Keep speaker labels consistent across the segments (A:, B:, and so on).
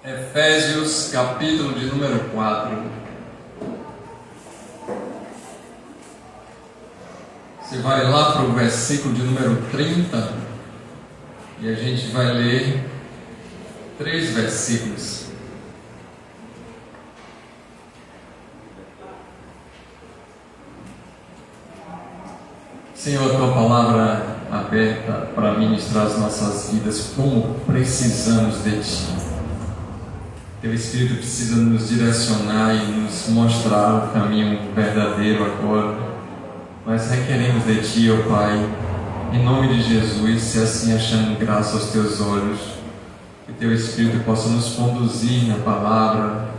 A: Efésios, capítulo de número 4. Você vai lá para o versículo de número 30 e a gente vai ler 3 versículos. Senhor, a tua palavra aberta para ministrar as nossas vidas, como precisamos de ti. Teu Espírito precisa nos direcionar e nos mostrar o caminho verdadeiro agora. Nós requeremos de ti, ó Pai, em nome de Jesus, se assim achando graça aos teus olhos, que teu Espírito possa nos conduzir na palavra,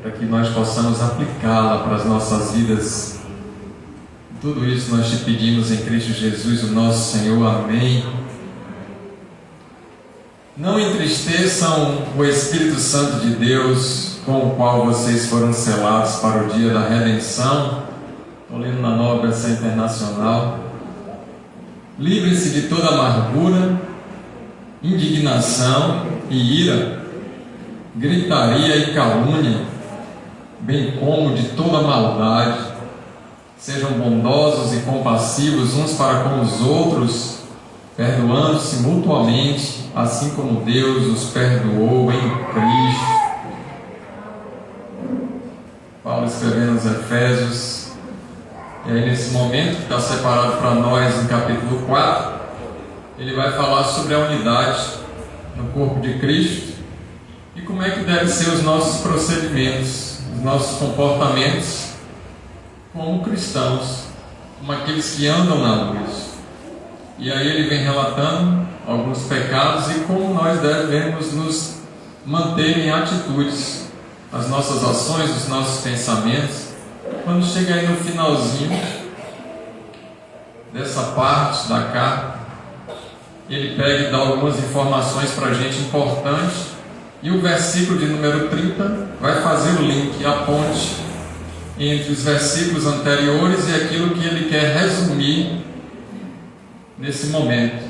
A: para que nós possamos aplicá-la para as nossas vidas. Tudo isso nós te pedimos em Cristo Jesus, o nosso Senhor. Amém. Não entristeçam o Espírito Santo de Deus, com o qual vocês foram selados para o dia da redenção. Estou lendo na Nova Versão Internacional. Livrem-se de toda amargura, indignação e ira, gritaria e calúnia, bem como de toda maldade. Sejam bondosos e compassivos uns para com os outros, perdoando-se mutuamente, assim como Deus os perdoou em Cristo. Paulo escrevendo aos Efésios, e aí nesse momento que está separado para nós no capítulo 4, ele vai falar sobre a unidade no corpo de Cristo e como é que devem ser os nossos procedimentos, os nossos comportamentos como cristãos, como aqueles que andam na luz. E aí ele vem relatando alguns pecados e como nós devemos nos manter em atitudes, as nossas ações, os nossos pensamentos. Quando chega aí no finalzinho dessa parte da carta, ele pega e dá algumas informações para a gente importantes, e o versículo de número 30 vai fazer o link, a ponte entre os versículos anteriores e aquilo que ele quer resumir nesse momento.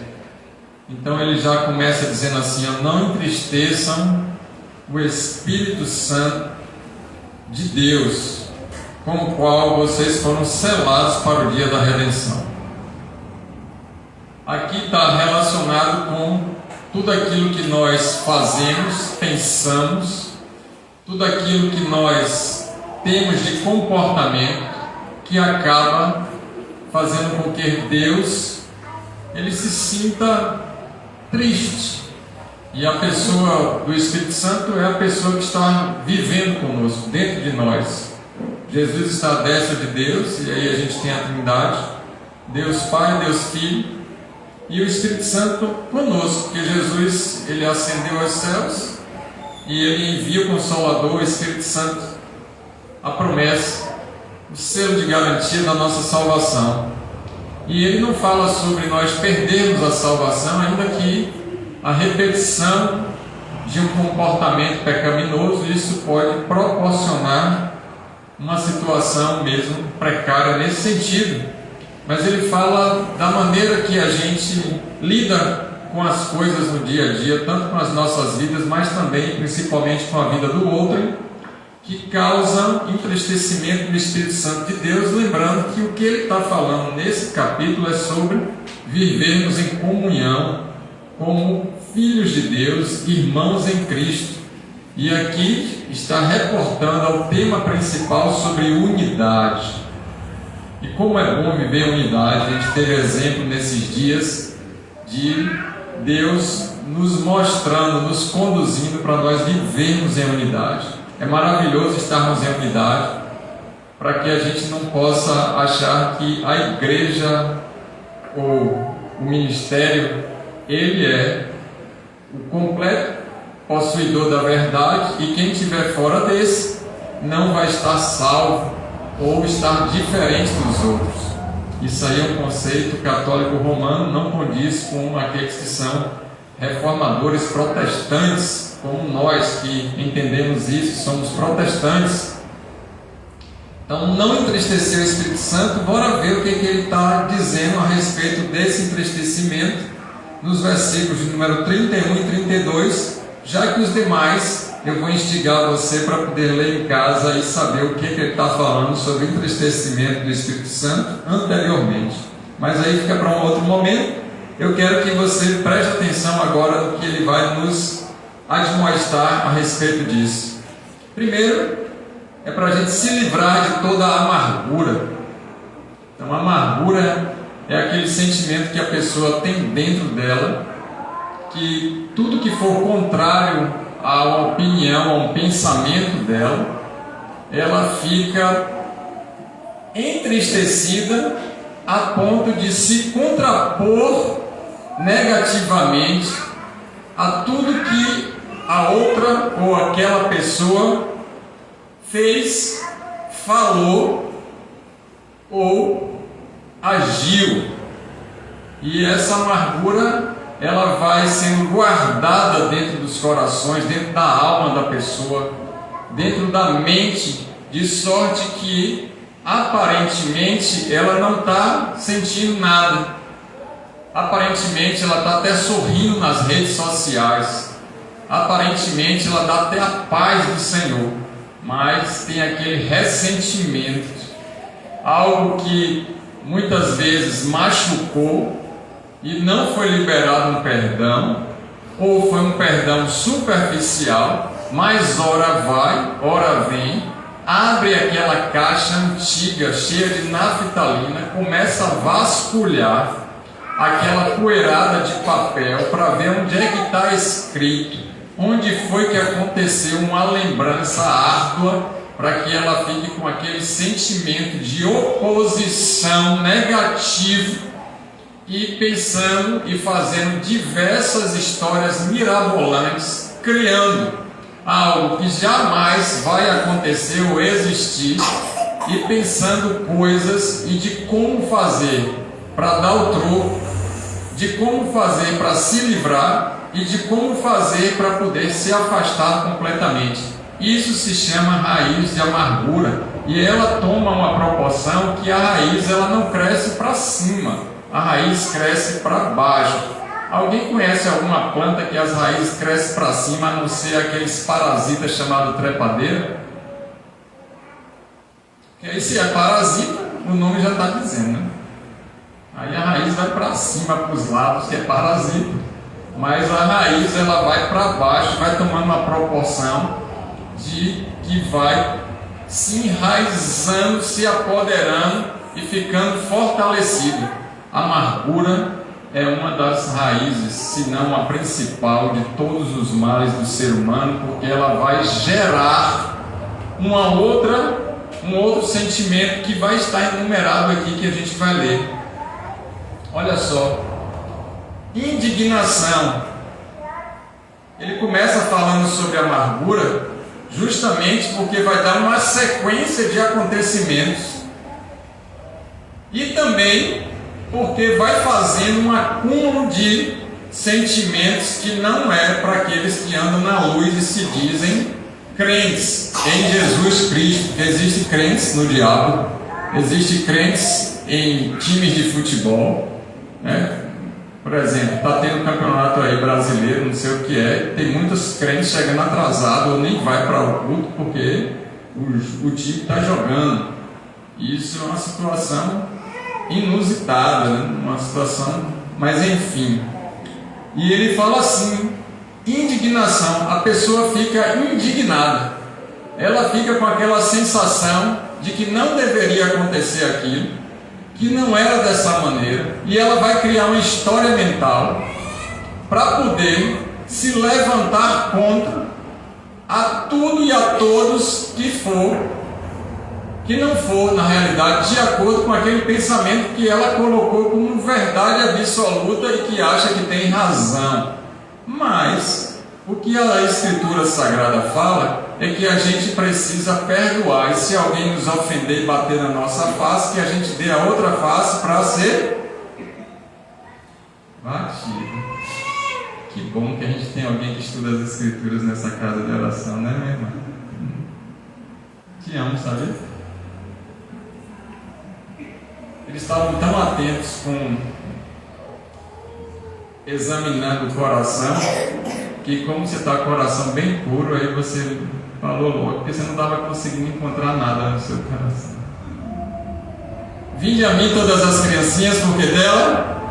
A: Então ele já começa dizendo assim: não entristeçam o Espírito Santo de Deus, com o qual vocês foram selados para o dia da redenção. Aqui está relacionado com tudo aquilo que nós fazemos, pensamos, tudo aquilo que nós temos de comportamento que acaba fazendo com que Deus ele se sinta triste. E a pessoa do Espírito Santo é a pessoa que está vivendo conosco, dentro de nós. Jesus está à destra de Deus, e aí a gente tem a Trindade, Deus Pai, Deus Filho, e o Espírito Santo conosco, porque Jesus ele ascendeu aos céus e ele envia o Consolador, o Espírito Santo, a promessa, o selo de garantia da nossa salvação. E ele não fala sobre nós perdermos a salvação, ainda que a repetição de um comportamento pecaminoso, isso pode proporcionar uma situação mesmo precária nesse sentido. Mas ele fala da maneira que a gente lida com as coisas no dia a dia, tanto com as nossas vidas, mas também, principalmente, com a vida do outro, que causa entristecimento do Espírito Santo de Deus. Lembrando que o que ele está falando nesse capítulo é sobre vivermos em comunhão como filhos de Deus, irmãos em Cristo. E aqui está reportando ao tema principal sobre unidade. E como é bom viver em unidade. A gente teve exemplo nesses dias de Deus nos mostrando, nos conduzindo para nós vivermos em unidade. É maravilhoso estarmos em unidade, para que a gente não possa achar que a igreja ou o ministério, ele é o completo possuidor da verdade, e quem estiver fora desse não vai estar salvo ou estar diferente dos outros. Isso aí é um conceito católico romano, não condiz com aqueles que são reformadores protestantes, como nós que entendemos isso, somos protestantes. Então, não entristecer o Espírito Santo. Bora ver o que ele está dizendo a respeito desse entristecimento nos versículos de número 31 e 32, já que os demais eu vou instigar você para poder ler em casa e saber o que ele está falando sobre o entristecimento do Espírito Santo anteriormente. Mas aí fica para um outro momento. Eu quero que você preste atenção agora no que ele vai nos admoestar a respeito disso. Primeiro, é para a gente se livrar de toda a amargura. Então, a amargura é aquele sentimento que a pessoa tem dentro dela, que tudo que for contrário à opinião, a um pensamento dela, ela fica entristecida a ponto de se contrapor negativamente a tudo que a outra ou aquela pessoa fez, falou ou agiu. E essa amargura, ela vai sendo guardada dentro dos corações, dentro da alma da pessoa, dentro da mente, de sorte que aparentemente ela não está sentindo nada. Aparentemente ela está até sorrindo nas redes sociais. Aparentemente ela dá até a paz do Senhor, mas tem aquele ressentimento, algo que muitas vezes machucou e não foi liberado um perdão, ou foi um perdão superficial, mas ora vai, ora vem, abre aquela caixa antiga cheia de naftalina, começa a vasculhar aquela poeirada de papel para ver onde é que está escrito, onde foi que aconteceu uma lembrança árdua, para que ela fique com aquele sentimento de oposição negativo e pensando e fazendo diversas histórias mirabolantes, criando algo que jamais vai acontecer ou existir, e pensando coisas e de como fazer para dar o troco, de como fazer para se livrar e de como fazer para poder se afastar completamente. Isso se chama raiz de amargura, e ela toma uma proporção que a raiz ela não cresce para cima, a raiz cresce para baixo. Alguém conhece alguma planta que as raízes crescem para cima, a não ser aqueles parasitas chamados trepadeira? Porque aí, se é parasita, o nome já está dizendo, né? Aí a raiz vai para cima, para os lados, que é parasita, mas a raiz ela vai para baixo, vai tomando uma proporção de que vai se enraizando, se apoderando e ficando fortalecido. A amargura é uma das raízes, se não a principal, de todos os males do ser humano, porque ela vai gerar um outro sentimento que vai estar enumerado aqui, que a gente vai ler. Olha só, indignação. Ele começa falando sobre amargura, justamente porque vai dar uma sequência de acontecimentos, e também porque vai fazendo um acúmulo de sentimentos que não é para aqueles que andam na luz e se dizem crentes em Jesus Cristo. Porque existem crentes no diabo, existem crentes em times de futebol, né? Por exemplo, está tendo um campeonato aí brasileiro, não sei o que é, tem muitos crentes chegando atrasados ou nem vai para o culto porque o time está jogando. Isso é uma situação inusitada, né? Uma situação, mas enfim. E ele fala assim: indignação, a pessoa fica indignada, ela fica com aquela sensação de que não deveria acontecer aquilo, que não era dessa maneira, e ela vai criar uma história mental para poder se levantar contra a tudo e a todos que não for, na realidade, de acordo com aquele pensamento que ela colocou como verdade absoluta e que acha que tem razão. Mas o que a Escritura Sagrada fala é que a gente precisa perdoar, e se alguém nos ofender e bater na nossa face, que a gente dê a outra face para ser batido. Que bom que a gente tem alguém que estuda as Escrituras nessa casa de oração, né, minha irmã? Te amo, sabe? Eles estavam tão atentos examinando o coração, que como você está com o coração bem puro, aí você falou logo, porque você não estava conseguindo encontrar nada no seu coração. Vinde a mim todas as criancinhas, porque dela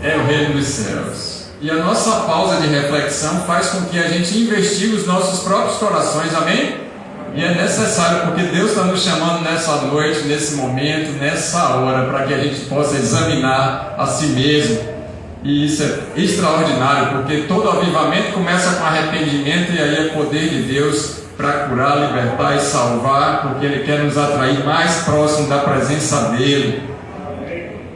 A: é o reino dos céus. E a nossa pausa de reflexão faz com que a gente investigue os nossos próprios corações, amém? E é necessário, porque Deus está nos chamando nessa noite, nesse momento, nessa hora, para que a gente possa examinar a si mesmo. E isso é extraordinário, porque todo avivamento começa com arrependimento, e aí é poder de Deus para curar, libertar e salvar, porque Ele quer nos atrair mais próximo da presença dEle.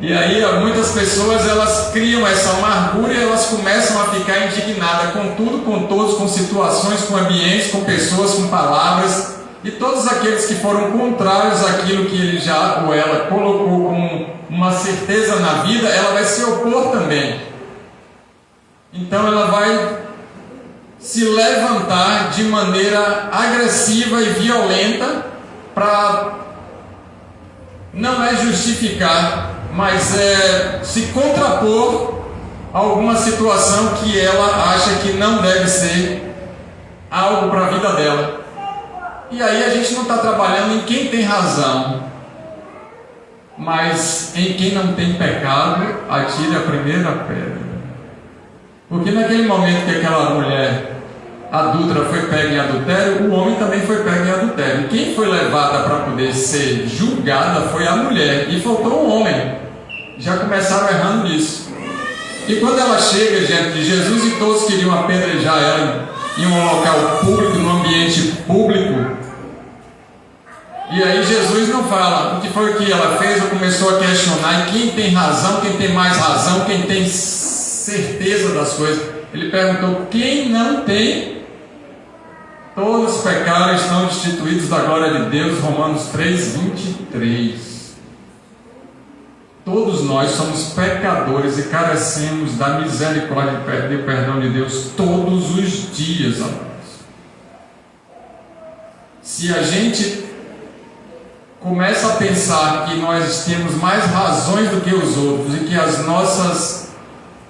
A: E aí muitas pessoas, elas criam essa amargura e elas começam a ficar indignadas com tudo, com todos, com situações, com ambientes, com pessoas, com palavras. E todos aqueles que foram contrários àquilo que ele já ou ela colocou como uma certeza na vida, ela vai se opor também. Então ela vai se levantar de maneira agressiva e violenta para, não é justificar, mas é se contrapor a alguma situação que ela acha que não deve ser algo para a vida dela. E aí a gente não está trabalhando em quem tem razão, mas em quem não tem pecado, atire a primeira pedra. Porque naquele momento que aquela mulher adúltera foi pega em adultério, o homem também foi pego em adultério. Quem foi levada para poder ser julgada foi a mulher, e faltou o homem. Já começaram errando nisso. E quando ela chega diante de Jesus, e todos queriam apedrejar ela em um local público, num ambiente público, e aí Jesus não fala o que foi que ela fez, ou começou a questionar quem tem razão, quem tem mais razão, quem tem certeza das coisas. Ele perguntou: quem não tem? Todos os pecados estão destituídos da glória de Deus. Romanos 3:23. Todos nós somos pecadores e carecemos da misericórdia e do perdão de Deus todos os dias, amados. Se a gente começa a pensar que nós temos mais razões do que os outros e que as nossas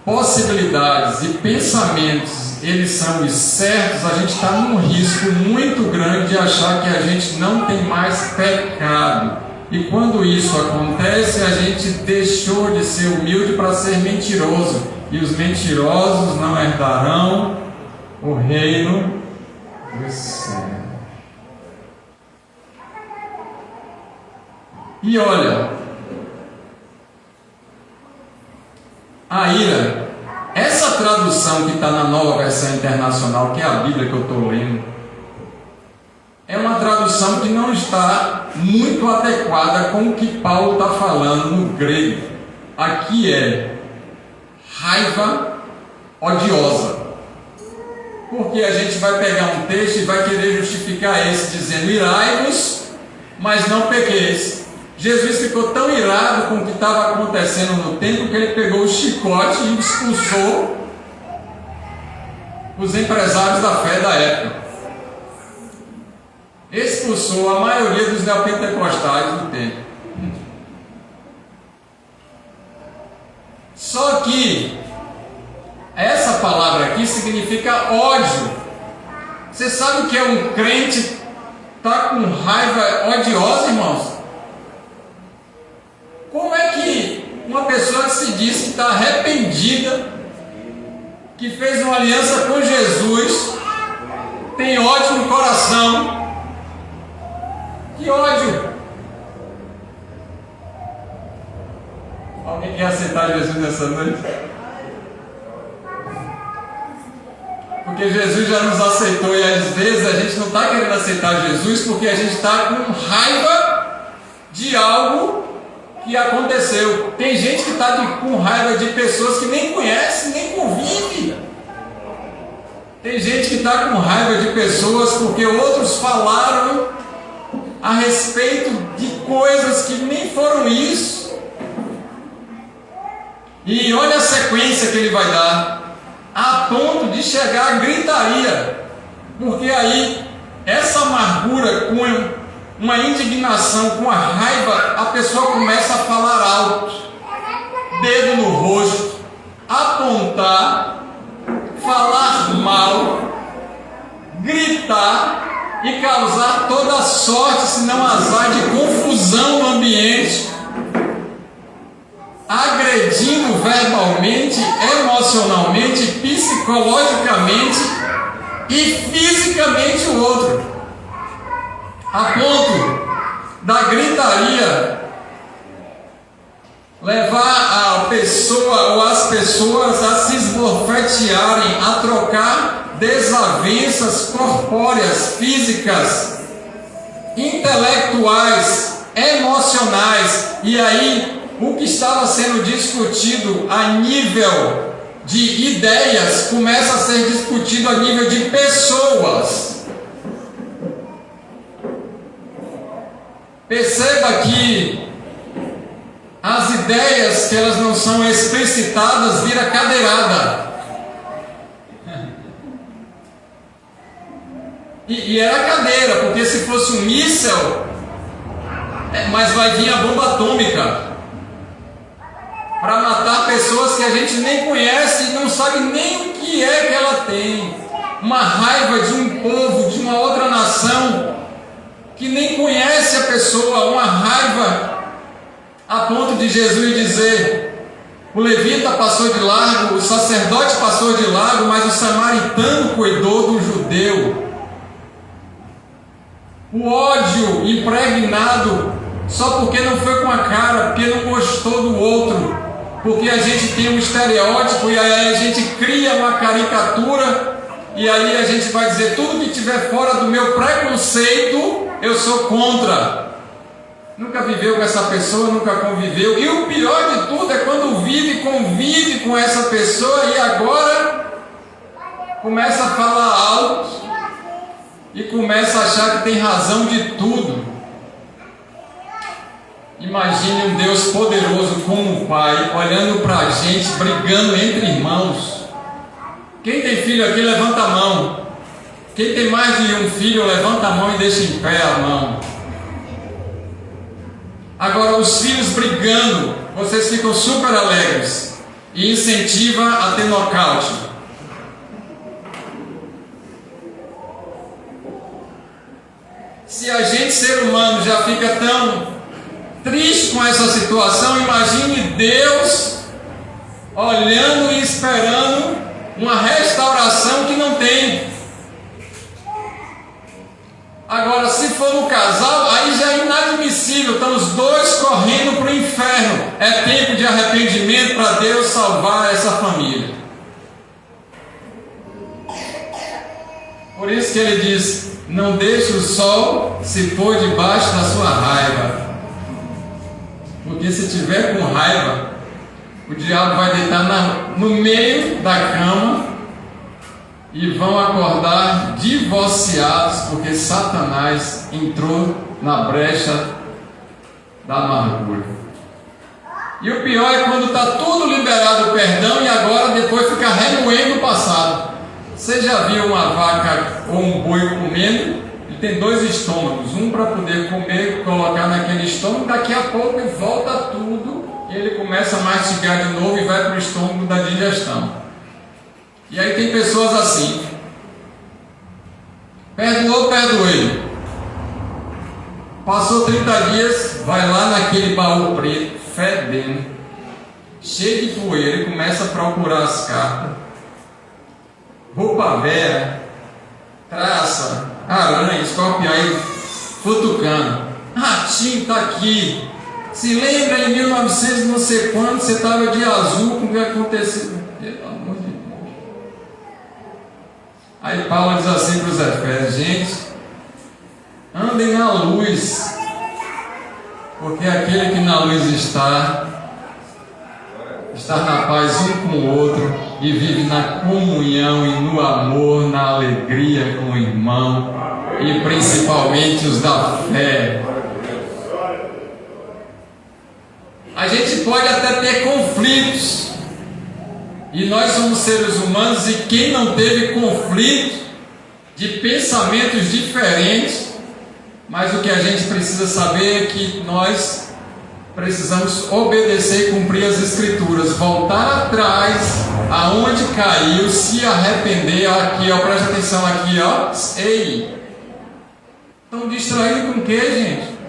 A: possibilidades e pensamentos, eles são os certos, a gente está num risco muito grande de achar que a gente não tem mais pecado. E quando isso acontece, a gente deixou de ser humilde para ser mentiroso. E os mentirosos não herdarão o reino dos céus. E olha, a ira, essa tradução que está na Nova Versão Internacional, que é a Bíblia que eu estou lendo, é uma tradução que não está muito adequada com o que Paulo está falando no grego. Aqui é raiva odiosa. Porque a gente vai pegar um texto e vai querer justificar esse dizendo: irai-vos, mas não pequeis. Jesus ficou tão irado com o que estava acontecendo no templo que ele pegou o chicote e expulsou os empresários da fé da época. Expulsou a maioria dos neopentecostais do templo. Só que essa palavra aqui significa ódio. Você sabe o que é um crente estar com raiva odiosa, irmãos? Como é que uma pessoa que se diz que está arrependida, que fez uma aliança com Jesus, tem ódio no coração? Que ódio! Alguém quer aceitar Jesus nessa noite? Porque Jesus já nos aceitou, e às vezes a gente não está querendo aceitar Jesus porque a gente está com raiva de algo que aconteceu. Tem gente que está com raiva de pessoas que nem conhece, nem convive. Tem gente que está com raiva de pessoas porque outros falaram a respeito de coisas que nem foram isso. E olha a sequência que ele vai dar, a ponto de chegar à gritaria. Porque aí, essa amargura com uma indignação, com a raiva, a pessoa começa a falar alto, dedo no rosto, apontar, falar mal, gritar e causar toda sorte, se não azar, de confusão no ambiente, agredindo verbalmente, emocionalmente, psicologicamente e fisicamente o outro, a ponto da gritaria levar a pessoa ou as pessoas a se esbofetearem, a trocar desavenças corpóreas, físicas, intelectuais, emocionais. E aí, o que estava sendo discutido a nível de ideias começa a ser discutido a nível de pessoas. Perceba que as ideias, que elas não são explicitadas, vira cadeirada. E era cadeira, porque se fosse um míssel, mas vai vir a bomba atômica para matar pessoas que a gente nem conhece e não sabe nem o que é que ela tem. Uma raiva de um povo, de uma outra nação, que nem conhece a pessoa, uma raiva a ponto de Jesus dizer: o levita passou de largo, o sacerdote passou de largo, mas o samaritano cuidou do judeu. O ódio impregnado só porque não foi com a cara, porque não gostou do outro, porque a gente tem um estereótipo e aí a gente cria uma caricatura e aí a gente vai dizer: tudo que estiver fora do meu preconceito eu sou contra. Nunca viveu com essa pessoa, nunca conviveu. E o pior de tudo é quando convive com essa pessoa e agora começa a falar alto e começa a achar que tem razão de tudo. Imagine um Deus poderoso como o Pai olhando para a gente, brigando entre irmãos. Quem tem filho aqui, levanta a mão. Quem tem mais de um filho, levanta a mão e deixa em pé a mão. Agora, os filhos brigando, vocês ficam super alegres e incentiva a ter nocaute. Se a gente, ser humano, já fica tão triste com essa situação, imagine Deus olhando e esperando uma restauração que não tem. Agora, se for no casal, aí já é inadmissível, estão os dois correndo para o inferno. É tempo de arrependimento para Deus salvar essa família. Por isso que ele diz: não deixe o sol se pôr debaixo da sua raiva. Porque se tiver com raiva, o diabo vai deitar no meio da cama e vão acordar divorciados, porque Satanás entrou na brecha da amargura. E o pior é quando está tudo liberado o perdão e agora depois fica remoendo o passado. Você já viu uma vaca ou um boi comendo? Ele tem dois estômagos, um para poder comer, colocar naquele estômago, daqui a pouco volta tudo e ele começa a mastigar de novo e vai para o estômago da digestão. E aí tem pessoas assim: perdoou, perdoei. Passou 30 dias, vai lá naquele baú preto, fedendo, cheio de poeira, e começa a procurar as cartas. Roupa velha, traça, aranha, escorpião, aí futucando. Ratinho está aqui. Se lembra em 1900 não sei quando, você estava de azul com o que aconteceu? Pelo amor de Deus. Aí Paulo diz assim para os Efésios: gente, andem na luz, porque aquele que na luz está na paz um com o outro e vive na comunhão e no amor, na alegria com o irmão e principalmente os da fé. A gente pode até ter conflitos, e nós somos seres humanos, e quem não teve conflito de pensamentos diferentes, mas o que a gente precisa saber é que nós precisamos obedecer e cumprir as Escrituras, voltar atrás, aonde caiu, se arrepender. Aqui, ó, presta atenção aqui, ó. Ei, estão distraídos com o que, gente?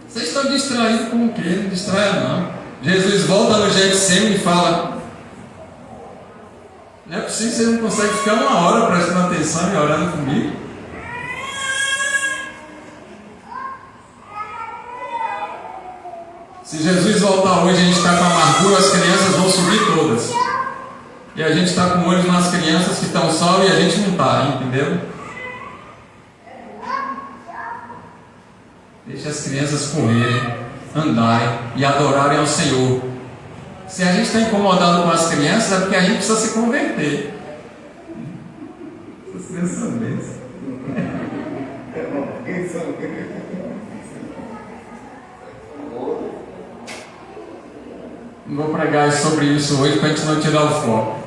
A: Vocês estão distraídos com o que? Não distraia não. Jesus volta no Getsemane e fala: não é possível que você não consegue ficar uma hora prestando atenção e orando comigo? Se Jesus voltar hoje e a gente está com amargura, as crianças vão subir todas. E a gente está com olhos nas crianças que estão salvas e a gente não está, entendeu? Deixa as crianças correrem, andarem e adorarem ao Senhor. Se a gente está incomodado com as crianças, é porque a gente precisa se converter. Essas crianças são bênçãos. Não vou pregar sobre isso hoje para a gente não tirar o foco.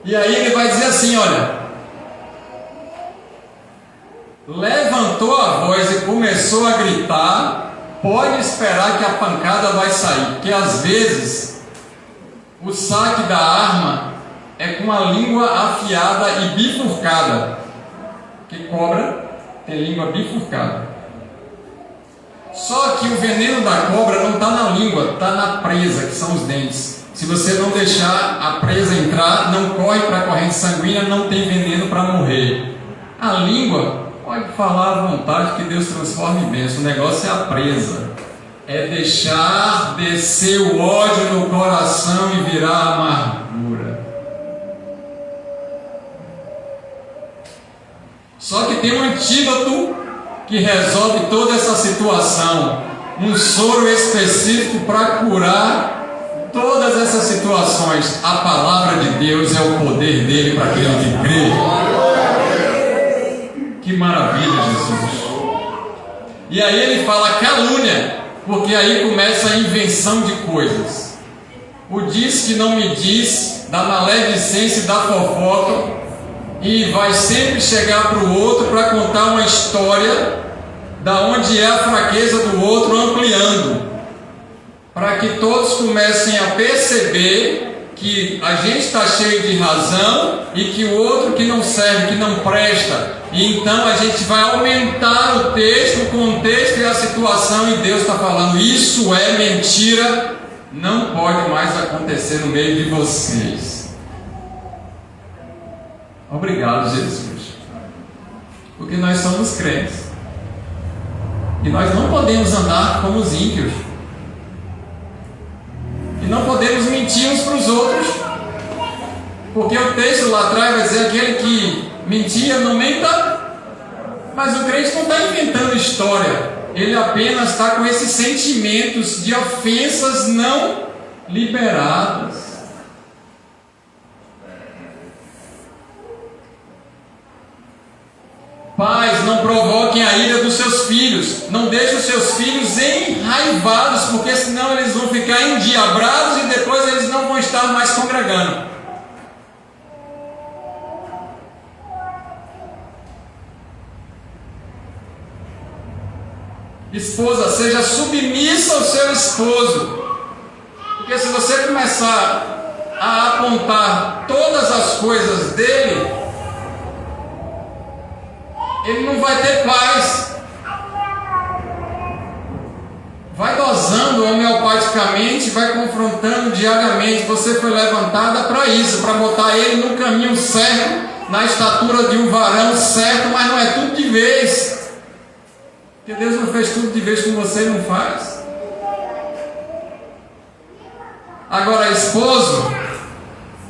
A: E aí ele vai dizer assim, olha: levantou a voz e começou a gritar, pode esperar que a pancada vai sair. Porque às vezes o saque da arma é com a língua afiada e bifurcada. Que cobra tem língua bifurcada. Só que o veneno da cobra não está na língua, está na presa, que são os dentes. Se você não deixar a presa entrar, não corre para a corrente sanguínea, não tem veneno para morrer. A língua pode falar à vontade que Deus transforma em bênção. O negócio é a presa. É deixar descer o ódio no coração e virar amargura. Só que tem um antídoto que resolve toda essa situação, um soro específico para curar todas essas situações. A palavra de Deus é o poder dele para aquele que crê. Que maravilha, Jesus. E aí ele fala calúnia, porque aí começa a invenção de coisas. O diz que não me diz, da maledicência e da fofoca, e vai sempre chegar para o outro para contar uma história da onde é a fraqueza do outro, ampliando, para que todos comecem a perceber que a gente está cheio de razão e que o outro que não serve, que não presta. E então a gente vai aumentar o texto, o contexto e a situação, e Deus está falando: isso é mentira, não pode mais acontecer no meio de vocês. Obrigado, Jesus, porque nós somos crentes e nós não podemos andar como os ímpios, e não podemos mentir uns para os outros, porque o texto lá atrás vai dizer: aquele que mentia não menta. Mas o crente não está inventando história, ele apenas está com esses sentimentos de ofensas não liberadas. Pais, não provoquem a ira dos seus filhos. Não deixem os seus filhos enraivados, porque senão eles vão ficar endiabrados e depois eles não vão estar mais congregando. Esposa, seja submissa ao seu esposo. Porque se você começar a apontar todas as coisas dele, ele não vai ter paz. Vai dosando homeopaticamente, vai confrontando diariamente. Você foi levantada para isso, para botar ele no caminho certo, na estatura de um varão certo, mas não é tudo de vez. Porque Deus não fez tudo de vez com você, não faz. Agora, esposo,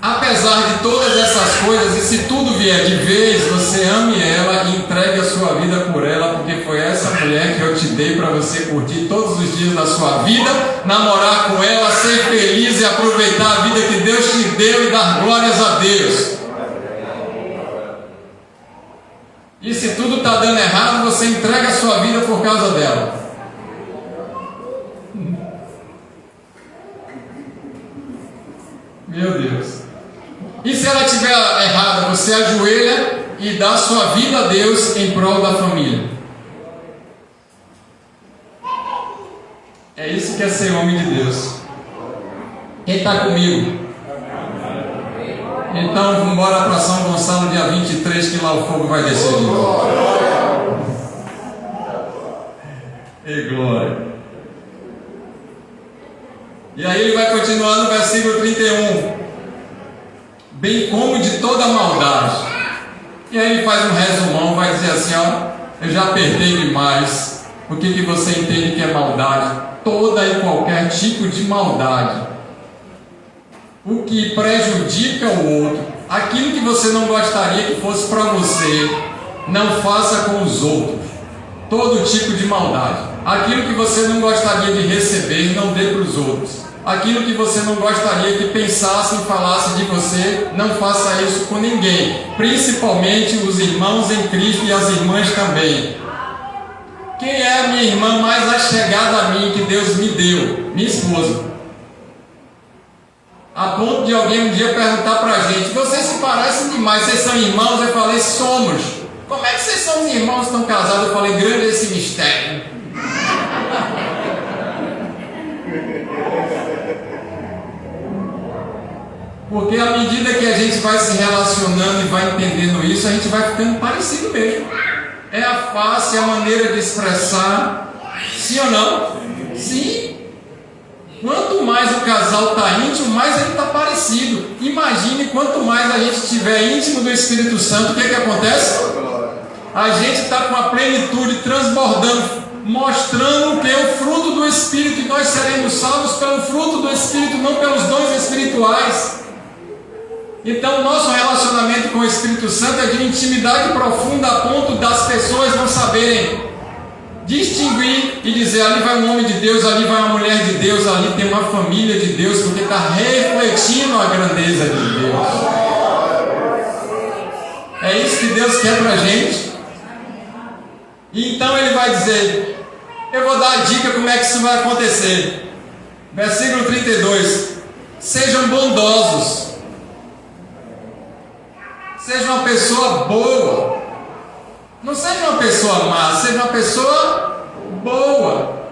A: apesar de todas essas coisas, e se tudo vier de vez, você ame ela e entregue a sua vida por ela, porque foi essa mulher que eu te dei para você curtir todos os dias da sua vida, namorar com ela, ser feliz e aproveitar a vida que Deus te deu e dar glórias a Deus. E se tudo está dando errado, você entrega a sua vida por causa dela. Meu Deus. E se ela estiver errada, você ajoelha e dá sua vida a Deus em prol da família. É isso que é ser homem de Deus. Quem está comigo? Então vamos embora para São Gonçalo dia 23, que lá o fogo vai descer de novo. E glória. E aí ele vai continuar no versículo 31. Bem como de toda maldade. E aí ele faz um resumão, vai dizer assim, ó, eu já apertei demais. O que você entende que é maldade? Toda e qualquer tipo de maldade. O que prejudica o outro. Aquilo que você não gostaria que fosse para você, não faça com os outros. Todo tipo de maldade. Aquilo que você não gostaria de receber, não dê para os outros. Aquilo que você não gostaria que pensassem e falassem de você, não faça isso com ninguém. Principalmente os irmãos em Cristo e as irmãs também. Quem é a minha irmã mais achegada a mim que Deus me deu? Minha esposa. A ponto de alguém um dia perguntar pra gente, vocês se parecem demais, vocês são irmãos? Eu falei, somos. Como é que vocês são irmãos, estão casados? Eu falei, grande esse mistério. Porque à medida que a gente vai se relacionando e vai entendendo isso, a gente vai ficando parecido mesmo. É a face, a maneira de expressar. Sim ou não? Sim. Quanto mais o casal está íntimo, mais ele está parecido. Imagine quanto mais a gente estiver íntimo do Espírito Santo, o que acontece? A gente está com a plenitude transbordando, mostrando o que é o fruto do Espírito, e nós seremos salvos pelo fruto do Espírito, não pelos dons espirituais. Então, nosso relacionamento com o Espírito Santo é de intimidade profunda, a ponto das pessoas não saberem distinguir e dizer, ali vai um homem de Deus, ali vai uma mulher de Deus, ali tem uma família de Deus, porque está refletindo a grandeza de Deus. É isso que Deus quer para a gente. E então ele vai dizer, eu vou dar a dica como é que isso vai acontecer. Versículo 32. Sejam bondosos. Seja uma pessoa boa. Não seja uma pessoa má, seja uma pessoa boa.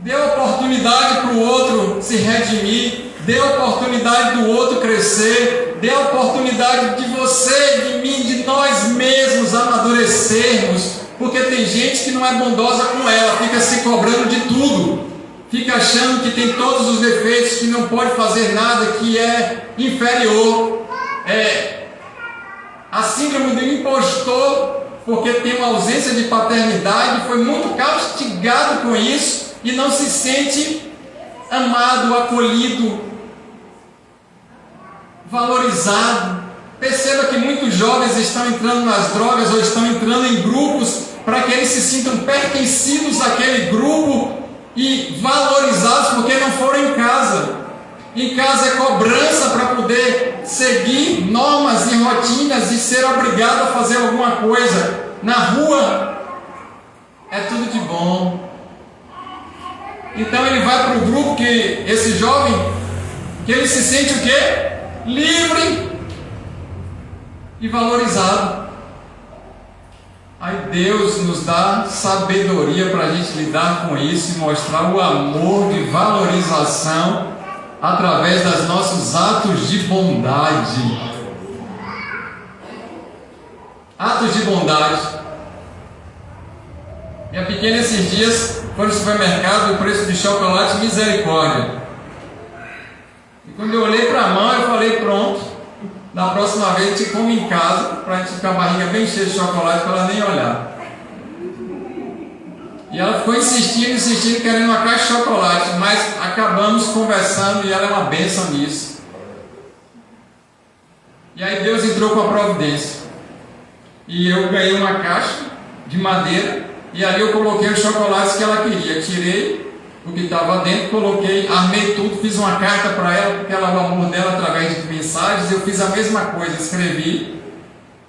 A: Dê oportunidade para o outro se redimir. Dê oportunidade do outro crescer. Dê oportunidade de você, de mim, de nós mesmos amadurecermos. Porque tem gente que não é bondosa com ela, fica se cobrando de tudo. Fica achando que tem todos os defeitos, que não pode fazer nada, que é inferior. A síndrome do impostor, porque tem uma ausência de paternidade, foi muito castigado com isso e não se sente amado, acolhido, valorizado. Perceba que muitos jovens estão entrando nas drogas ou estão entrando em grupos para que eles se sintam pertencidos àquele grupo e valorizados porque não foram em casa. Em casa é cobrança para poder seguir normas e rotinas e ser obrigado a fazer alguma coisa. Na rua é tudo de bom. Então ele vai para o grupo, que esse jovem, que ele se sente o quê? Livre e valorizado. Aí Deus nos dá sabedoria para a gente lidar com isso e mostrar o amor de valorização através dos nossos atos de bondade. Atos de bondade. Minha pequena esses dias foi no supermercado, o preço de chocolate, misericórdia. E quando eu olhei para a mão, eu falei, pronto, da próxima vez a gente come em casa, para a gente ficar a barriga bem cheia de chocolate, para ela nem olhar. E ela ficou insistindo, querendo uma caixa de chocolate, mas acabamos conversando e ela é uma bênção nisso. E aí Deus entrou com a providência. E eu ganhei uma caixa de madeira e ali eu coloquei os chocolates que ela queria. Tirei o que estava dentro, coloquei, armei tudo, fiz uma carta para ela, porque ela, o amor dela através de mensagens, eu fiz a mesma coisa, escrevi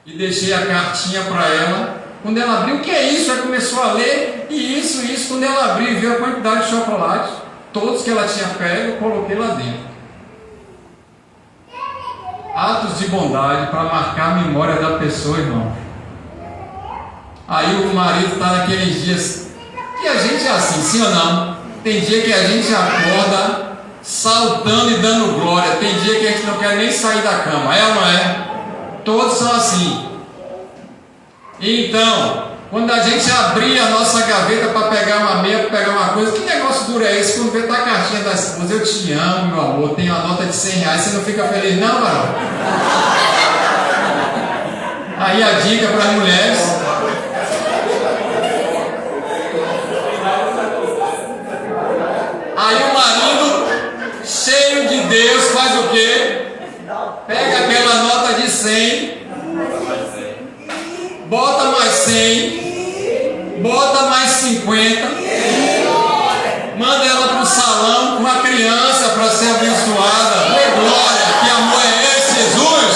A: e deixei a cartinha para ela. Quando ela abriu, o que é isso? Ela começou a ler, e isso. Quando ela abriu e viu a quantidade de chocolate, todos que ela tinha pego, eu coloquei lá dentro. Atos de bondade para marcar a memória da pessoa, irmão. Aí o marido está naqueles dias Que a gente é assim, sim ou não? Tem dia que a gente acorda saltando e dando glória. Tem dia que a gente não quer nem sair da cama. É ou não é? Todos são assim. Então, quando a gente abrir a nossa gaveta para pegar uma meia, para pegar uma coisa, que negócio duro é esse? Quando vê tá a cartinha da esposa, eu te amo, meu amor, tem uma nota de 100 reais, você não fica feliz não, varão? Aí a dica para as mulheres. Aí o marido, cheio de Deus, faz o quê? Pega aquela nota de 100, bota mais 100, bota mais 50, manda ela para o salão com a criança para ser abençoada. Oh, glória! Que amor é esse, Jesus?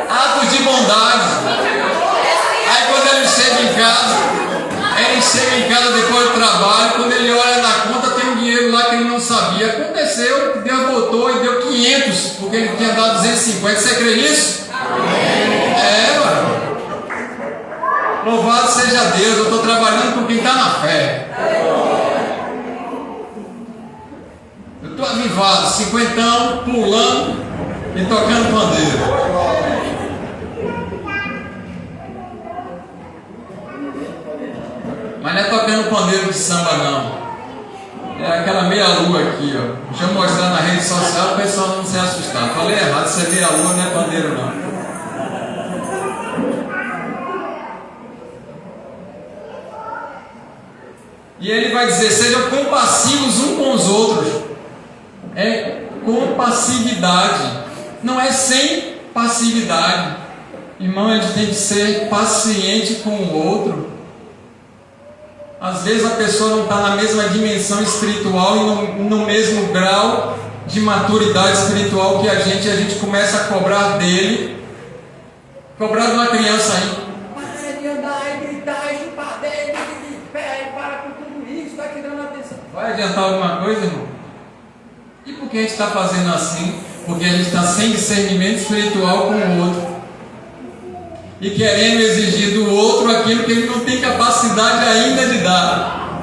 A: Atos de bondade. Aí quando ele chega em casa depois do trabalho, quando ele olha na conta, tem um dinheiro lá que ele não sabia. Aconteceu que Deus botou e deu 500, porque ele tinha dado 250. Você crê nisso? É, mano. Louvado seja Deus, eu estou trabalhando com quem está na fé. Eu estou avivado, 50, pulando e tocando pandeiro. Mas não é tocando pandeiro de samba não. É aquela meia-lua aqui, ó. Deixa eu mostrar na rede social, o pessoal não se assustar. Falei errado, isso é meia-lua, não é pandeiro não. E ele vai dizer, sejam compassivos uns com os outros. É compassividade. Não é sem passividade. Irmão, a gente tem que ser paciente com o outro. Às vezes a pessoa não está na mesma dimensão espiritual e no mesmo grau de maturidade espiritual que a gente começa a cobrar dele, cobrar de uma criança aí. Para de andar e gritar e chupar dele, para com tudo isso, está aqui dando atenção. Vai adiantar alguma coisa, irmão? E por que a gente está fazendo assim? Porque a gente está sem discernimento espiritual com o outro. E querendo exigir do outro aquilo que ele não tem capacidade ainda de dar.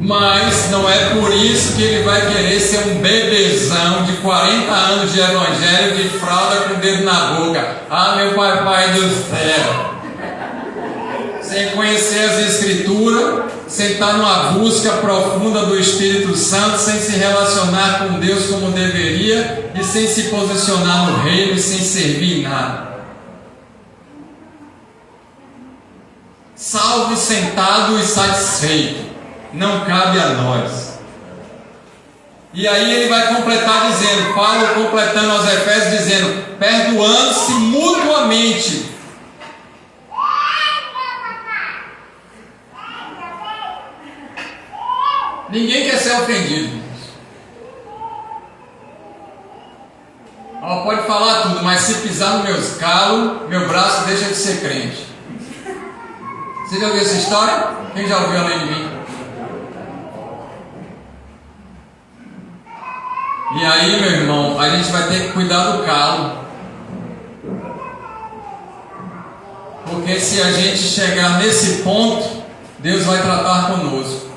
A: Mas não é por isso que ele vai querer ser um bebezão de 40 anos de evangelho, de fralda com o dedo na boca. Ah, meu papai do céu! Sem conhecer as escrituras, sem estar numa busca profunda do Espírito Santo, sem se relacionar com Deus como deveria e sem se posicionar no reino e sem servir em nada. Salvo, sentado e satisfeito, não cabe a nós. E aí ele vai completar dizendo, Paulo completando aos Efésios dizendo, perdoando-se mutuamente. Ninguém quer ser ofendido. Ela pode falar tudo, mas se pisar nos meus calos, meu braço deixa de ser crente. Você já ouviu essa história? Quem já ouviu além de mim? E aí, meu irmão, a gente vai ter que cuidar do calo. Porque se a gente chegar nesse ponto, Deus vai tratar conosco.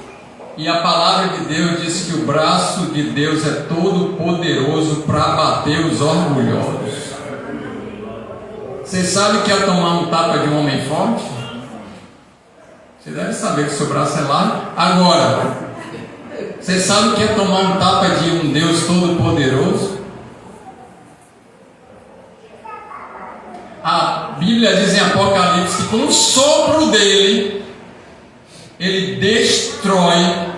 A: E a palavra de Deus diz que o braço de Deus é todo poderoso para abater os orgulhosos. Você sabe que é tomar um tapa de um homem forte? Você deve saber que o seu braço é largo. Agora, você sabe o que é tomar um tapa de um Deus todo-poderoso? A Bíblia diz em Apocalipse que com o sopro dele, ele destrói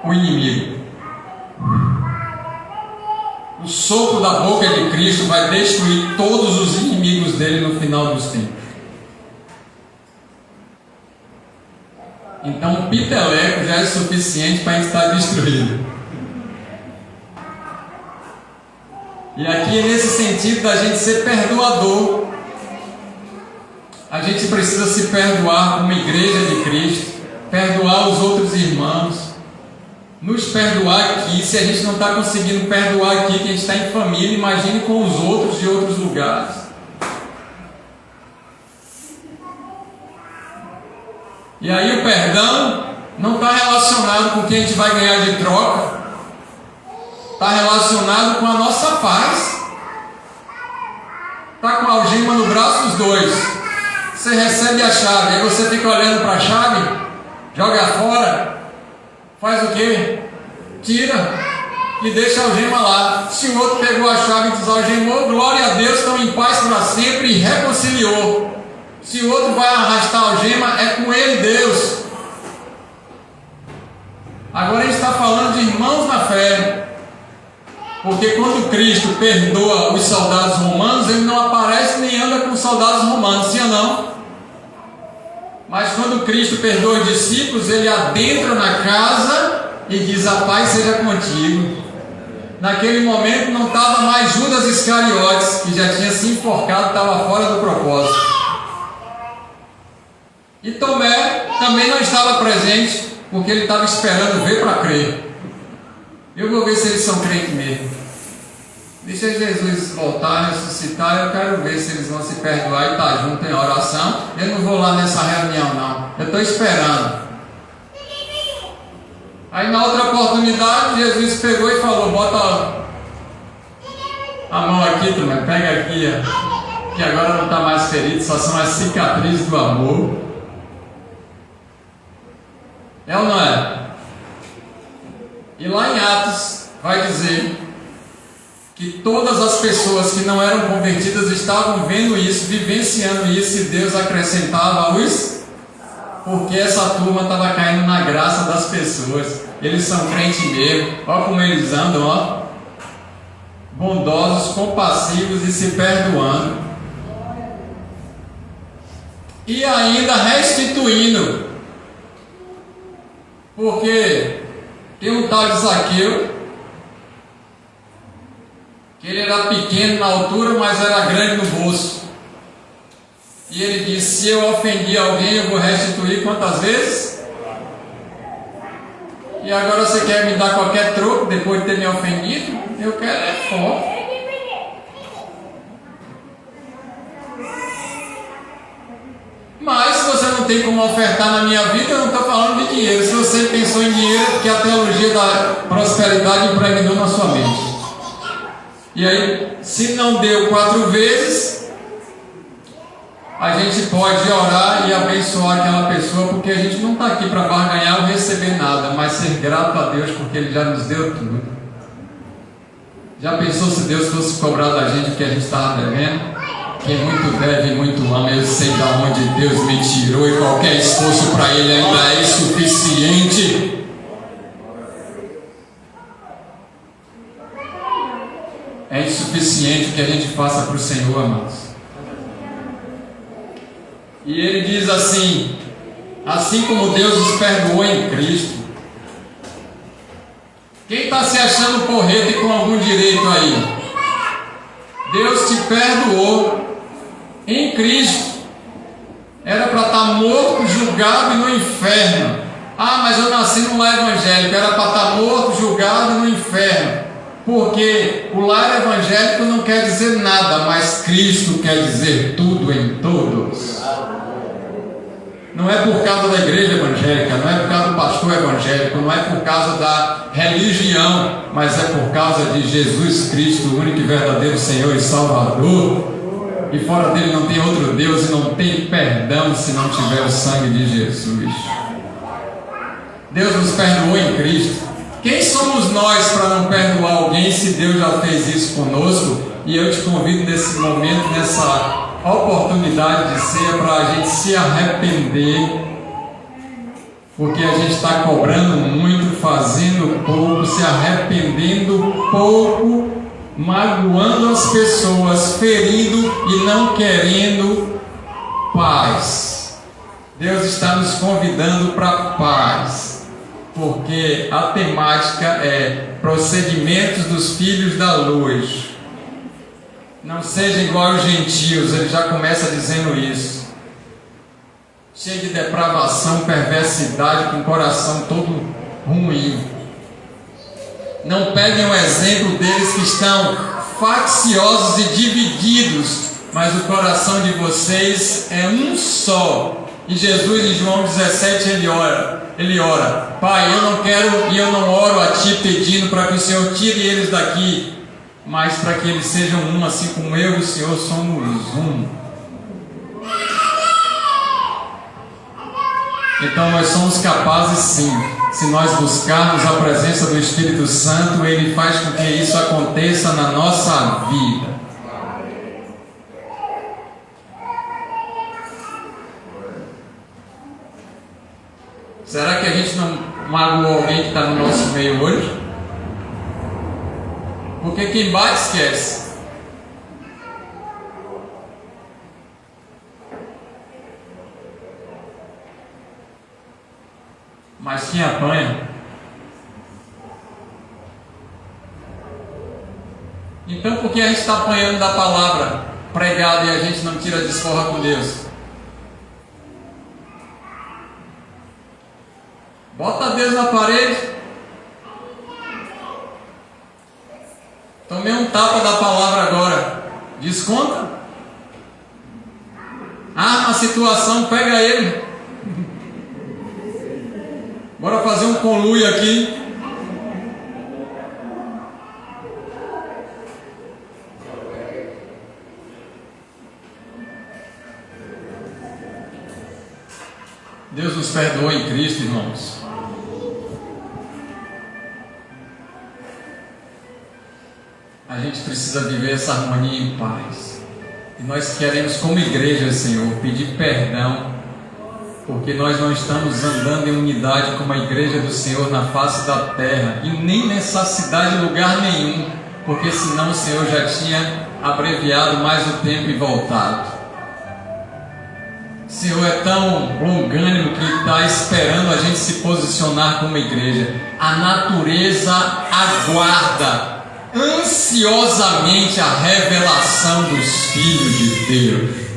A: o inimigo. O sopro da boca de Cristo vai destruir todos os inimigos dele no final dos tempos. Então o piteleco já é suficiente para a gente estar destruído. E aqui é nesse sentido da gente ser perdoador. A gente precisa se perdoar como igreja de Cristo, perdoar os outros irmãos, nos perdoar aqui. Se a gente não está conseguindo perdoar aqui, que a gente está em família, imagine com os outros de outros lugares. E aí o perdão não está relacionado com o que a gente vai ganhar de troca, está relacionado com a nossa paz. Está com a algema no braço dos dois. Você recebe a chave, aí você fica olhando para a chave, joga fora, faz o quê? Tira e deixa a algema lá. Se o outro pegou a chave e desalgemou, glória a Deus, estão em paz para sempre e reconciliou. Se o outro vai arrastar a algema, é com ele Deus. Agora a gente está falando de irmãos na fé. Porque quando Cristo perdoa os soldados romanos, ele não aparece nem anda com os soldados romanos, sim ou não? Mas quando Cristo perdoa os discípulos, ele adentra na casa e diz: a paz seja contigo. Naquele momento não estava mais Judas Iscariotes, que já tinha se enforcado, estava fora do propósito. E Tomé também não estava presente, porque ele estava esperando ver para crer. Eu vou ver se eles são crentes mesmo. Deixa Jesus voltar, ressuscitar, eu quero ver se eles vão se perdoar e estar junto em oração. Eu não vou lá nessa reunião não, eu estou esperando. Aí na outra oportunidade, Jesus pegou e falou: bota a mão aqui, turma, pega aqui, ó, que agora não está mais ferido, só são as cicatrizes do amor. É ou não é? E lá em Atos vai dizer que todas as pessoas que não eram convertidas estavam vendo isso, vivenciando isso, e Deus acrescentava os... porque essa turma estava caindo na graça das pessoas. Eles são crentes mesmo. Olha como eles andam, ó, bondosos, compassivos e se perdoando, e ainda restituindo. Porque tem um tal de Zaqueu, que ele era pequeno na altura, mas era grande no bolso. E ele disse: se eu ofendi alguém, eu vou restituir quantas vezes? E agora você quer me dar qualquer troco depois de ter me ofendido? Eu quero é foco. Mas se você não tem como ofertar na minha vida, eu não estou falando de dinheiro. Se você pensou em dinheiro, é porque a teologia da prosperidade impregnou na sua mente. E aí, se não deu 4 vezes, a gente pode orar e abençoar aquela pessoa, porque a gente não está aqui para barganhar ou receber nada, mas ser grato a Deus porque Ele já nos deu tudo. Já pensou se Deus fosse cobrar da gente o que a gente estava devendo? Quem muito deve, muito ama. Eu sei de onde Deus me tirou, e qualquer esforço para Ele ainda é insuficiente. É insuficiente o que a gente faça para o Senhor, amados. E ele diz assim: assim como Deus os perdoou em Cristo. Quem está se achando porreta e com algum direito aí? Deus te perdoou em Cristo. Era para estar morto, julgado e no inferno. Ah, mas eu nasci num lar evangélico. Era para estar morto, julgado e no inferno. Porque o lar evangélico não quer dizer nada, mas Cristo quer dizer tudo em todos. Não é por causa da igreja evangélica, não é por causa do pastor evangélico, não é por causa da religião, mas é por causa de Jesus Cristo, o único e verdadeiro Senhor e Salvador. E fora dele não tem outro Deus, e não tem perdão se não tiver o sangue de Jesus. Deus nos perdoou em Cristo. Quem somos nós para não perdoar alguém, se Deus já fez isso conosco? E eu te convido nesse momento, nessa oportunidade de ceia, para a gente se arrepender, porque a gente está cobrando muito, fazendo pouco, se arrependendo pouco, magoando as pessoas, ferindo e não querendo paz. Deus está nos convidando para paz, porque a temática é procedimentos dos filhos da luz. Não seja igual aos gentios, ele já começa dizendo isso. Cheio de depravação, perversidade, com o coração todo ruim. Não peguem o exemplo deles que estão facciosos e divididos, mas o coração de vocês é um só. E Jesus, em João 17, ele ora: Pai, eu não quero e eu não oro a Ti pedindo para que o Senhor tire eles daqui, mas para que eles sejam um, assim como eu e o Senhor somos um. Então nós somos capazes sim, se nós buscarmos a presença do Espírito Santo, Ele faz com que isso aconteça na nossa vida. Será que a gente não magoou alguém que está no nosso meio hoje? Porque quem bate esquece. Mas quem apanha? Então por que a gente está apanhando da palavra pregada e a gente não tira a desforra com Deus? Bota Deus na parede. Tomei um tapa da palavra agora. Desconta. Arma a situação, pega ele. Bora fazer um conluio aqui. Deus nos perdoa em Cristo, irmãos. A gente precisa viver essa harmonia em paz. E nós queremos, como igreja, Senhor, pedir perdão, porque nós não estamos andando em unidade como a igreja do Senhor na face da terra, e nem nessa cidade em lugar nenhum, porque senão o Senhor já tinha abreviado mais o tempo e voltado. O Senhor é tão longânimo que está esperando a gente se posicionar como igreja. A natureza aguarda ansiosamente a revelação dos filhos de Deus.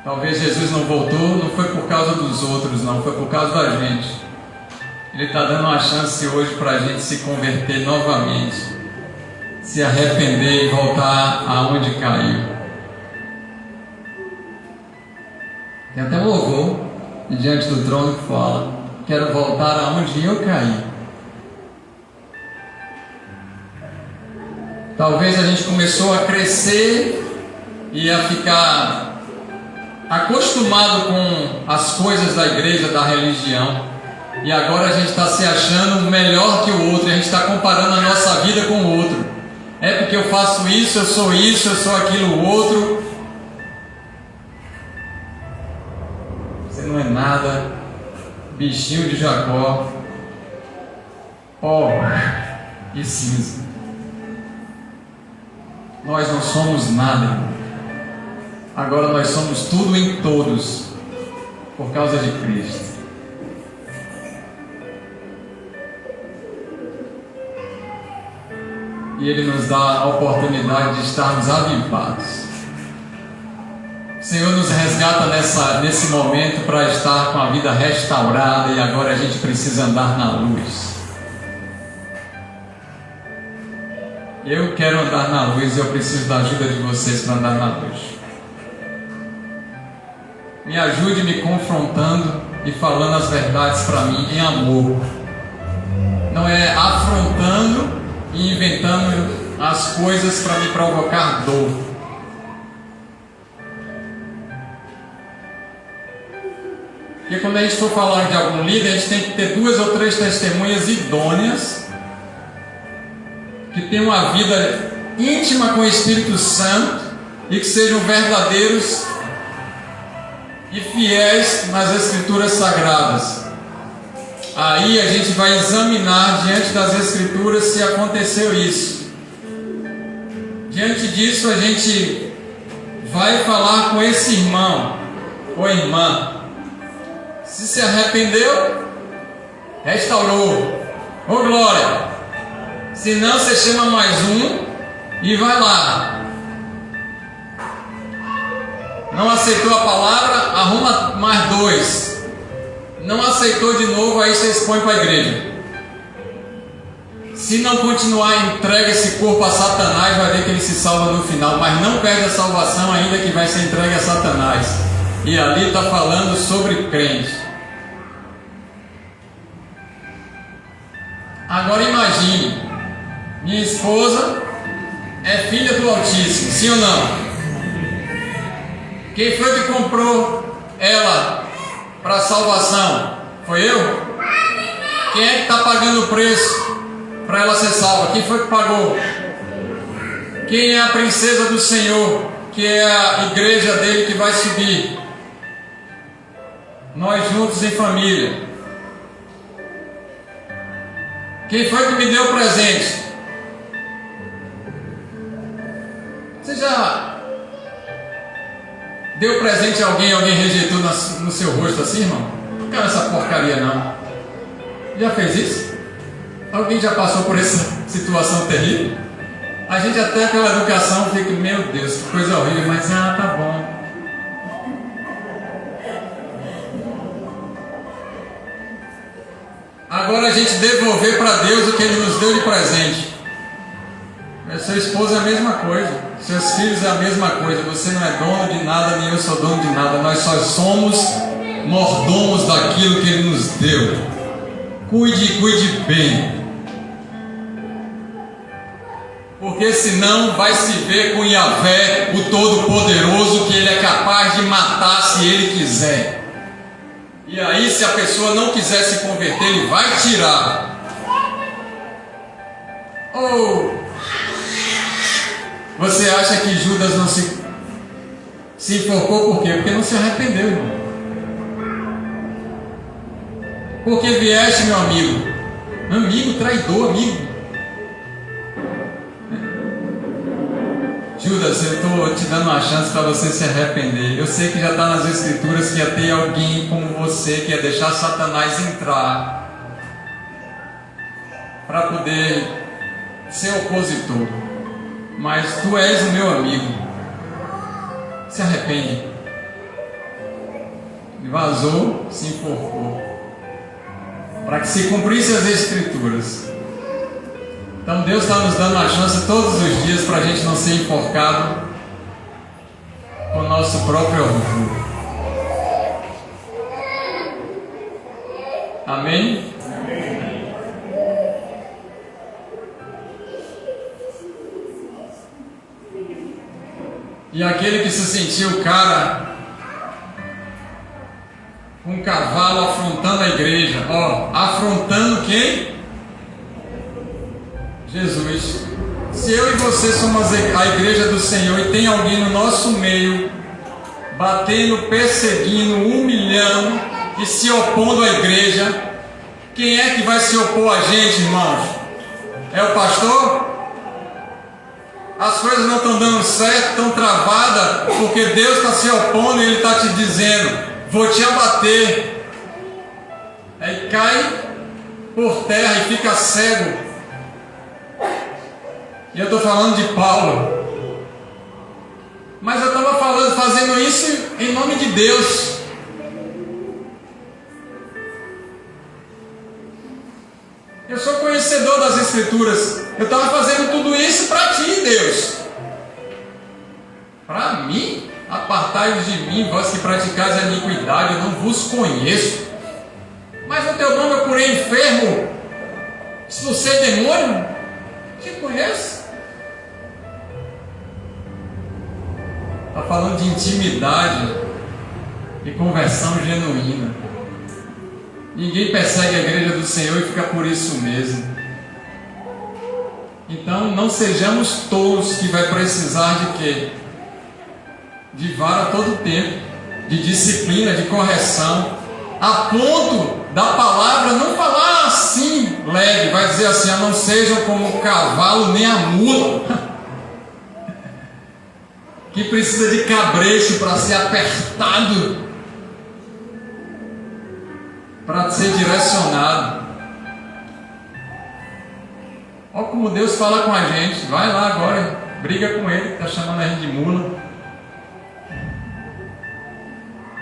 A: Talvez Jesus não voltou, não foi por causa dos outros, não, foi por causa da gente. Ele está dando uma chance hoje para a gente se converter novamente, se arrepender e voltar aonde caiu. Tem até um louvor diante do trono que fala: quero voltar aonde eu caí. Talvez a gente começou a crescer e a ficar acostumado com as coisas da igreja, da religião, e agora a gente está se achando melhor que o outro, a gente está comparando a nossa vida com o outro. É porque eu faço isso, eu sou aquilo outro. Você não é nada, bichinho de Jacó, pó e cinza. Nós não somos nada, irmão. Agora nós somos tudo em todos, por causa de Cristo. E Ele nos dá a oportunidade de estarmos avivados. O Senhor nos resgata nesse momento para estar com a vida restaurada, e agora a gente precisa andar na luz. Eu quero andar na luz e eu preciso da ajuda de vocês para andar na luz. Me ajude me confrontando e falando as verdades para mim em amor. Não é afrontando e inventando as coisas para me provocar dor. Porque quando a gente for falar de algum líder, a gente tem que ter 2 ou 3 testemunhas idôneas, que tenham uma vida íntima com o Espírito Santo e que sejam verdadeiros e fiéis nas Escrituras Sagradas. Aí a gente vai examinar diante das Escrituras se aconteceu isso. Diante disso a gente vai falar com esse irmão ou irmã. Se arrependeu, restaurou. Ô glória! Se não, você chama mais um e vai lá. Não aceitou a palavra, arruma mais 2. Não aceitou de novo, aí você expõe para a igreja. Se não continuar entregue esse corpo a Satanás, vai ver que ele se salva no final, mas não perde a salvação ainda que vai ser entregue a Satanás. E ali está falando sobre crente. Agora imagine, minha esposa é filha do Altíssimo, sim ou não? Quem foi que comprou ela para a salvação? Foi eu? Quem é que está pagando o preço para ela ser salva? Quem foi que pagou? Quem é a princesa do Senhor, que é a igreja dele que vai subir? Nós juntos em família. Quem foi que me deu o presente? Você já deu presente a alguém, alguém rejeitou no seu rosto assim, irmão? Não quero essa porcaria não. Já fez isso? Alguém já passou por essa situação terrível? A gente até pela educação fica, meu Deus, que coisa horrível, mas tá bom. Agora a gente devolver para Deus o que Ele nos deu de presente. Seu esposo é a mesma coisa, seus filhos é a mesma coisa. Você não é dono de nada, nem eu sou dono de nada. Nós só somos mordomos daquilo que Ele nos deu. Cuide bem, porque senão vai se ver com Yahvé, o Todo-Poderoso, que Ele é capaz de matar se Ele quiser. E aí, se a pessoa não quiser se converter, Ele vai tirar. Ou você acha que Judas não se enforcou por quê? Porque não se arrependeu, irmão. Porque vieste, meu amigo. Amigo, traidor, amigo. Judas, eu estou te dando uma chance para você se arrepender. Eu sei que já está nas Escrituras que ia ter alguém como você que ia deixar Satanás entrar para poder ser opositor. Mas tu és o meu amigo. Se arrepende. Ele vazou, se enforcou, para que se cumprissem as Escrituras. Então Deus está nos dando uma chance todos os dias para a gente não ser enforcado com o nosso próprio orgulho. Amém? E aquele que se sentiu cara com um cavalo afrontando a igreja, afrontando quem? Jesus. Se eu e você somos a igreja do Senhor e tem alguém no nosso meio batendo, perseguindo, humilhando e se opondo à igreja, quem é que vai se opor a gente, irmãos? É o pastor? As coisas não estão dando certo, estão travadas, porque Deus está se opondo e Ele está te dizendo: vou te abater. Aí cai por terra e fica cego. E eu estou falando de Paulo. Mas eu estava fazendo isso em nome de Deus. Eu sou conhecedor das Escrituras. Eu estava fazendo tudo isso para ti, Deus. Para mim? Apartai-vos de mim, vós que praticais a iniquidade, eu não vos conheço. Mas no teu nome eu curei enfermo, expulsei demônio. Te conheço? Está falando de intimidade e conversão genuína. Ninguém persegue a igreja do Senhor e fica por isso mesmo. Então não sejamos tolos que vai precisar de quê? De vara todo tempo, de disciplina, de correção, a ponto da palavra não falar assim leve, vai dizer assim: não sejam como o cavalo nem a mula, que precisa de cabresto para ser apertado, para ser direcionado. Olha como Deus fala com a gente. Vai lá agora, briga com ele, que está chamando a gente de mula.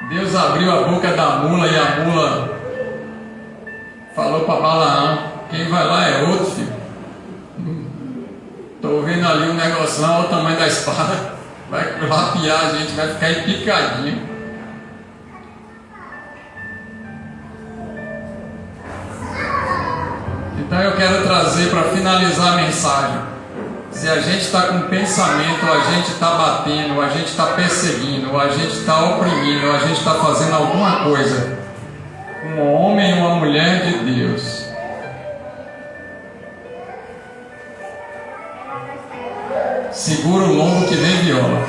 A: Deus abriu a boca da mula e a mula falou para Balaão: quem vai lá é outro, filho. vendo ali um negócio, olha o tamanho da espada. Vai lapiar a gente, vai ficar picadinho. Então eu quero trazer para finalizar a mensagem. Se a gente está com pensamento, a gente está batendo, a gente está perseguindo, a gente está oprimindo, a gente está fazendo alguma coisa, um homem e uma mulher de Deus, segura o lombo que vem viola.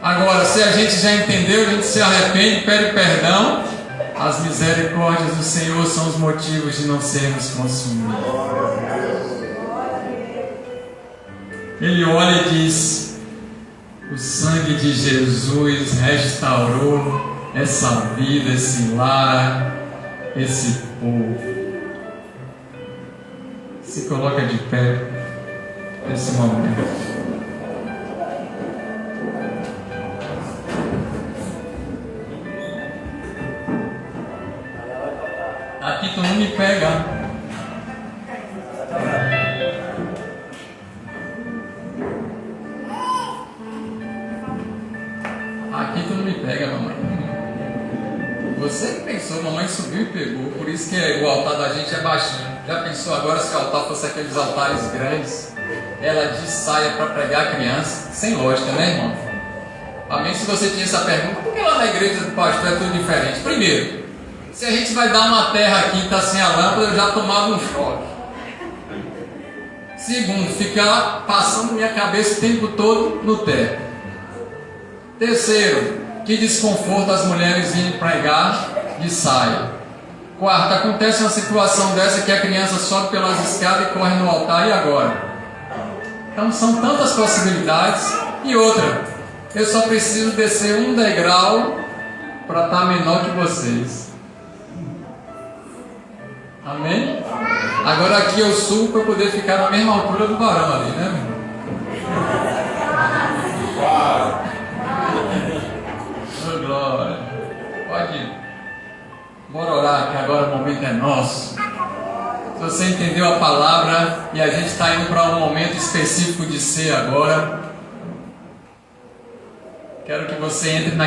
A: Agora, se a gente já entendeu, a gente se arrepende, pede perdão. As misericórdias do Senhor são os motivos de não sermos consumidos. Ele olha e diz: o sangue de Jesus restaurou essa vida, esse lar, esse povo. Se coloca de pé nesse momento. Aqui tu não me pega. Aqui tu não me pega, mamãe. Você que pensou, mamãe subiu e pegou. Por isso que o altar da gente é baixinho. Já pensou agora se o altar fosse aqueles altares grandes? Ela de saia para pregar a criança? Sem lógica, né, irmão? Amém? Se você tinha essa pergunta, por que lá na igreja do pastor é tudo diferente? Primeiro, se a gente vai dar uma terra aqui e está sem a lâmpada, eu já tomava um choque. Segundo, ficar passando minha cabeça o tempo todo no teto. Terceiro, que desconforto as mulheres irem pregar de saia. Quarto, acontece uma situação dessa que a criança sobe pelas escadas e corre no altar, e agora? Então são tantas possibilidades. E outra, eu só preciso descer um degrau para estar menor que vocês. Amém? Agora aqui eu subo para poder ficar na mesma altura do varão ali, né, meu irmão? Oh, glória. Pode ir. Bora orar, que agora o momento é nosso. Se você entendeu a palavra e a gente está indo para um momento específico de ser agora, quero que você entre na